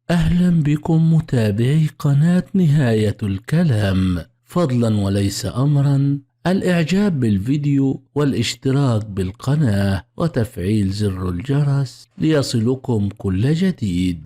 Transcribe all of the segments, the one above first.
أهلا بكم متابعي قناة نهاية الكلام. فضلا وليس أمرا الإعجاب بالفيديو والاشتراك بالقناة وتفعيل زر الجرس ليصلكم كل جديد.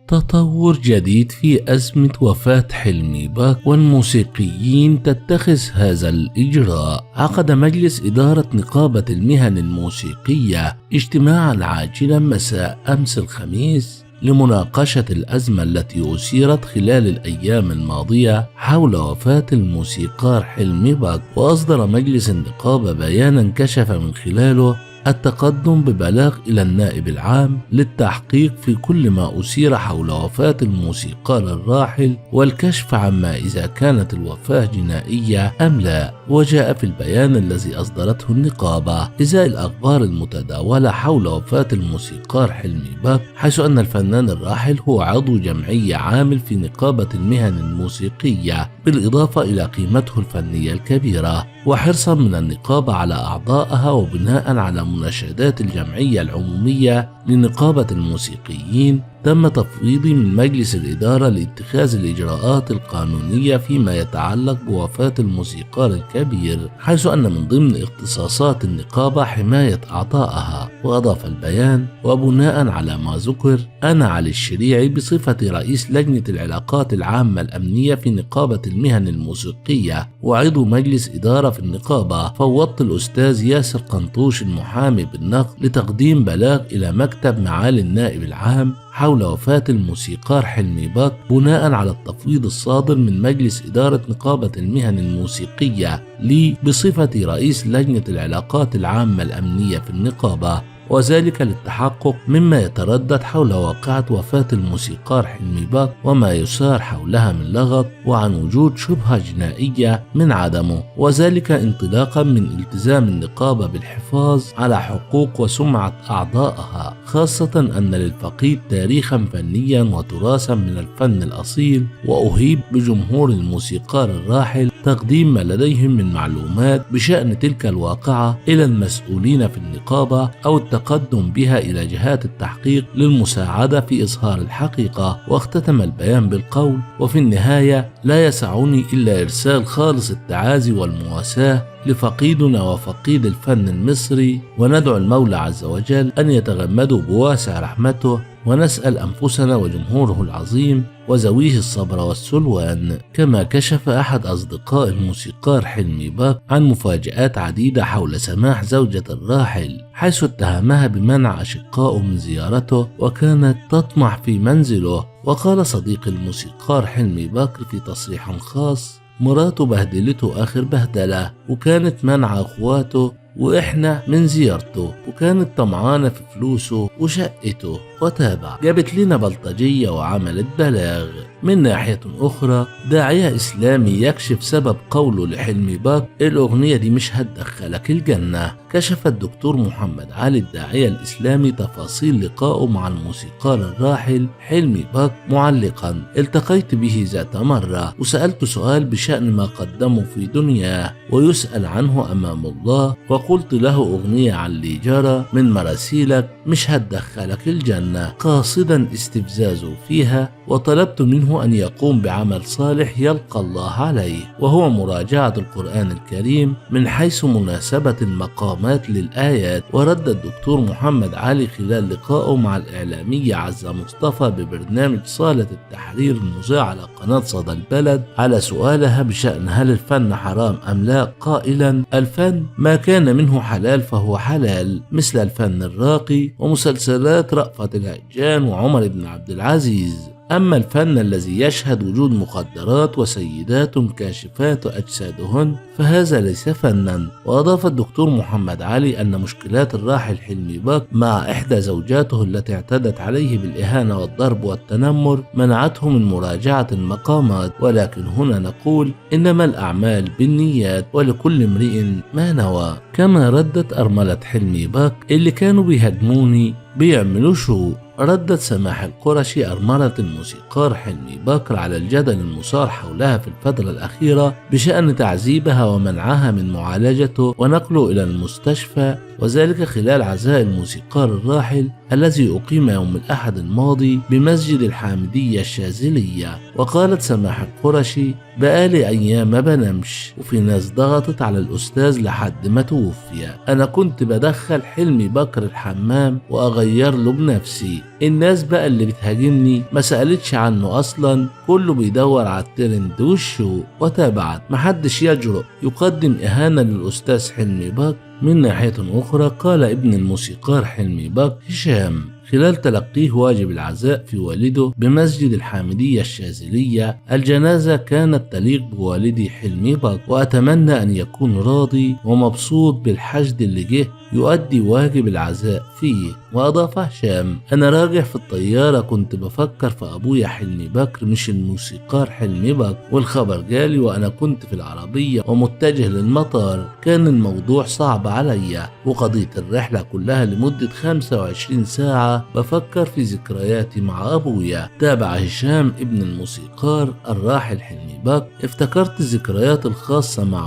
تطور جديد في أزمة وفاة حلمي باك، والموسيقيين تتخذ هذا الإجراء. عقد مجلس إدارة نقابة المهن الموسيقية اجتماعا عاجلا مساء أمس الخميس لمناقشة الأزمة التي أثيرت خلال الأيام الماضية حول وفاة الموسيقار حلمي باك. وأصدر مجلس النقابة بيانا كشف من خلاله التقدم ببلاغ إلى النائب العام للتحقيق في كل ما أثير حول وفاة الموسيقار الراحل، والكشف عما إذا كانت الوفاة جنائية أم لا. وجاء في البيان الذي أصدرته النقابة إزاء الأخبار المتداولة حول وفاة الموسيقار حلمي باك، حيث أن الفنان الراحل هو عضو جمعية عامل في نقابة المهن الموسيقية، بالإضافة إلى قيمته الفنية الكبيرة وحرصا من النقابة على أعضائها، وبناء على مناشدات الجمعية العمومية لنقابة الموسيقيين تم تفويضي من مجلس الإدارة لاتخاذ الإجراءات القانونية فيما يتعلق بوفاة الموسيقار الكبير، حيث أن من ضمن اختصاصات النقابة حماية أعضائها. وأضاف البيان: وبناء على ما ذكر، أنا علي الشريعي بصفة رئيس لجنة العلاقات العامة الأمنية في نقابة المهن الموسيقية وعضو مجلس إدارة في النقابة، فوضت الأستاذ ياسر قنطوش المحامي بالنقد لتقديم بلاغ إلى مكتب معالي النائب العام حول وفاة الموسيقار حلمي باك، بناء على التفويض الصادر من مجلس إدارة نقابة المهن الموسيقية لي بصفة رئيس لجنة العلاقات العامة الأمنية في النقابة، وذلك للتحقق مما يتردد حول واقعة وفاة الموسيقار حلمي باك وما يثار حولها من لغط، وعن وجود شبهة جنائية من عدمه، وذلك انطلاقا من التزام النقابة بالحفاظ على حقوق وسمعة أعضائها، خاصة أن للفقيد تاريخا فنيا وتراثا من الفن الأصيل. وأهيب بجمهور الموسيقار الراحل تقديم ما لديهم من معلومات بشأن تلك الواقعة إلى المسؤولين في النقابة أو التقدم بها إلى جهات التحقيق للمساعدة في إظهار الحقيقة. واختتم البيان بالقول: وفي النهاية لا يسعني إلا إرسال خالص التعازي والمواساة لفقيدنا وفقيد الفن المصري، وندعو المولى عز وجل أن يتغمده بواسع رحمته، ونسأل أنفسنا وجمهوره العظيم وذويه الصبر والسلوان. كما كشف أحد أصدقاء الموسيقار حلمي باك عن مفاجآت عديدة حول سماح زوجة الراحل، حيث اتهمها بمنع أشقائه من زيارته وكانت تطمح في منزله. وقال صديق الموسيقار حلمي باك في تصريح خاص: مراته بهدلته آخر بهدلة، وكانت منع أخواته وإحنا من زيارته، وكانت طمعانة في فلوسه وشقته، وتابع: جابت لنا بلطجية وعملت بلاغ. من ناحية أخرى، داعية إسلامي يكشف سبب قوله لحلمي باك: الأغنية دي مش هتدخلك الجنة. كشف الدكتور محمد علي الداعية الإسلامي تفاصيل لقائه مع الموسيقار الراحل حلمي باك معلقا: التقيت به ذات مرة وسألت سؤال بشأن ما قدمه في دنياه ويسأل عنه أمام الله، وقلت له أغنية عن اللي جرى من مراسيلك مش هتدخلك الجنة، قاصدا استفزازه فيها، وطلبت منه أن يقوم بعمل صالح يلقى الله عليه، وهو مراجعة القرآن الكريم من حيث مناسبة المقامات للآيات. ورد الدكتور محمد علي خلال لقائه مع الإعلامية عزة مصطفى ببرنامج صالة التحرير المذاع على قناة صدى البلد على سؤالها بشأن هل الفن حرام أم لا، قائلا: الفن ما كان منه حلال فهو حلال، مثل الفن الراقي ومسلسلات رأفت الهجان وعمر بن عبد العزيز. أما الفن الذي يشهد وجود مخدرات وسيدات كاشفات أجسادهن فهذا ليس فنا. وأضاف الدكتور محمد علي أن مشكلات الراحل حلمي باك مع إحدى زوجاته التي اعتدت عليه بالإهانة والضرب والتنمر منعته من مراجعة المقامات، ولكن هنا نقول: إنما الأعمال بالنيات ولكل امرئ ما نوى. كما ردت أرملة حلمي باك: اللي كانوا بيهاجموني بيعملوا شو. ردت سماح القرشي أرملة الموسيقار حلمي باكر على الجدل المثار حولها في الفترة الأخيرة بشأن تعذيبها ومنعها من معالجته ونقله إلى المستشفى وذلك خلال عزاء الموسيقار الراحل الذي أقيم يوم الأحد الماضي بمسجد الحامدية الشاذلية. وقالت سماح القرشي: بقالي أيام ما بنامش، وفي ناس ضغطت على الأستاذ لحد ما توفي. أنا كنت بدخل حلمي بكر الحمام وأغير له بنفسي. الناس بقى اللي بتهاجمني ما سألتش عنه أصلا، كله بيدور على الترند والشو. وتابعت: محدش يجرؤ يقدم إهانة للأستاذ حلمي بكر. من ناحية أخرى، قال ابن الموسيقار حلمي بكر هشام خلال تلقيه واجب العزاء في والده بمسجد الحامدية الشاذلية: الجنازة كانت تليق بوالدي حلمي بكر، وأتمنى أن يكون راضي ومبسوط بالحشد اللي جه يؤدي واجب العزاء فيه. وأضاف هشام: أنا راجع في الطيارة كنت بفكر في أبويا حلمي بكر مش الموسيقار حلمي بكر، والخبر جالي وأنا كنت في العربية ومتجه للمطار. كان الموضوع صعب عليا، وقضيت الرحلة كلها لمدة 25 ساعة بفكر في ذكرياتي مع أبويا. تابع هشام ابن الموسيقار الراحل حلمي بكر: افتكرت الذكريات الخاصة مع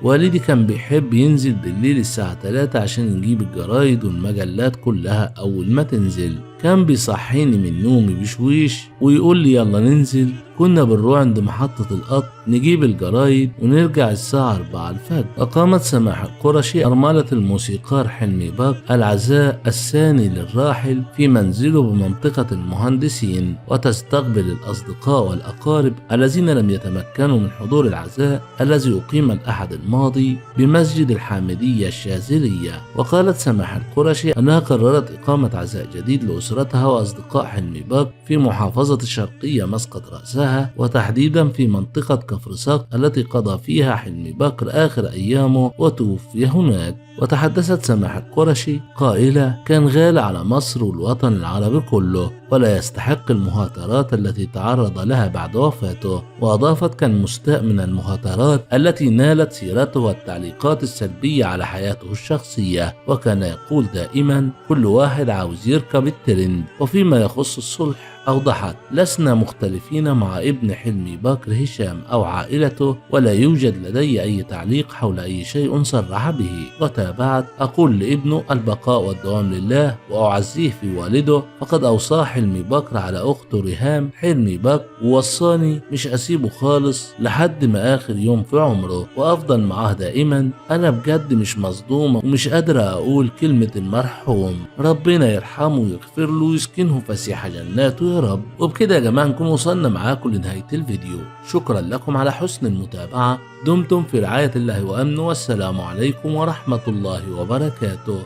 والدي كان بيحب ينزل بالليل الساعة 3 عشان يجيب الجرايد والمجلات كلها أول ما تنزل. كان بيصحيني من نومي بشويش ويقول لي يلا ننزل. كنا بنروح عند محطة القطر نجيب الجرايد ونرجع الساعة 4 الفجر. أقامت سماح القرشي أرملة الموسيقار حلمي بكر العزاء الثاني للراحل في منزله بمنطقة المهندسين، وتستقبل الأصدقاء والأقارب الذين لم يتمكنوا من حضور العزاء الذي أقيم الأحد الماضي بمسجد الحامدية الشاذلية. وقالت سماح القرشي أنها قررت إقامة عزاء جديد لأسرتها وأصدقاء حلمي بكر في محافظة الشرقية مسقط رأسها، وتحديدا في منطقة كفر صقر التي قضى فيها حلمي بكر آخر أيامه وتوفي هناك. وتحدثت سماح القرشي قائلة: كان غالي على مصر والوطن العربي كله، ولا يستحق المهاترات التي تعرض لها بعد وفاته. وأضافت: كان مستاء من المهاترات التي نالت سيرته والتعليقات السلبية على حياته الشخصية، وكان يقول دائما: كل واحد عاوز يركب الترند. وفيما يخص الصلح أوضحت: لسنا مختلفين مع ابن حلمي بكر هشام أو عائلته، ولا يوجد لدي أي تعليق حول أي شيء صرح به. وتابعت: أقول لابنه البقاء والدوام لله، وأعزيه في والده، فقد أوصاه حلمي بكر على أخته ريهام حلمي بكر، ووصاني مش أسيبه خالص لحد ما آخر يوم في عمره، وأفضل معاه دائما. أنا بجد مش مصدومة ومش قادرة أقول كلمة المرحوم، ربنا يرحمه ويغفر له ويسكنه فسيح جناته يا رب. وبكده يا جماعة نكون وصلنا معاكم لنهاية الفيديو. شكرا لكم على حسن المتابعة، دمتم في رعاية الله وأمنه، والسلام عليكم ورحمة الله وبركاته.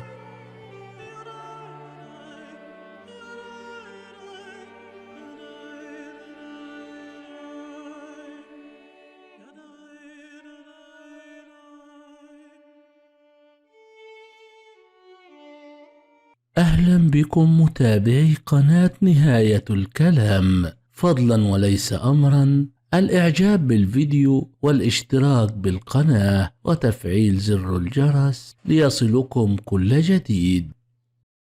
أهلا بكم متابعي قناة نهاية الكلام. فضلا وليس أمرا الإعجاب بالفيديو والاشتراك بالقناة وتفعيل زر الجرس ليصلكم كل جديد.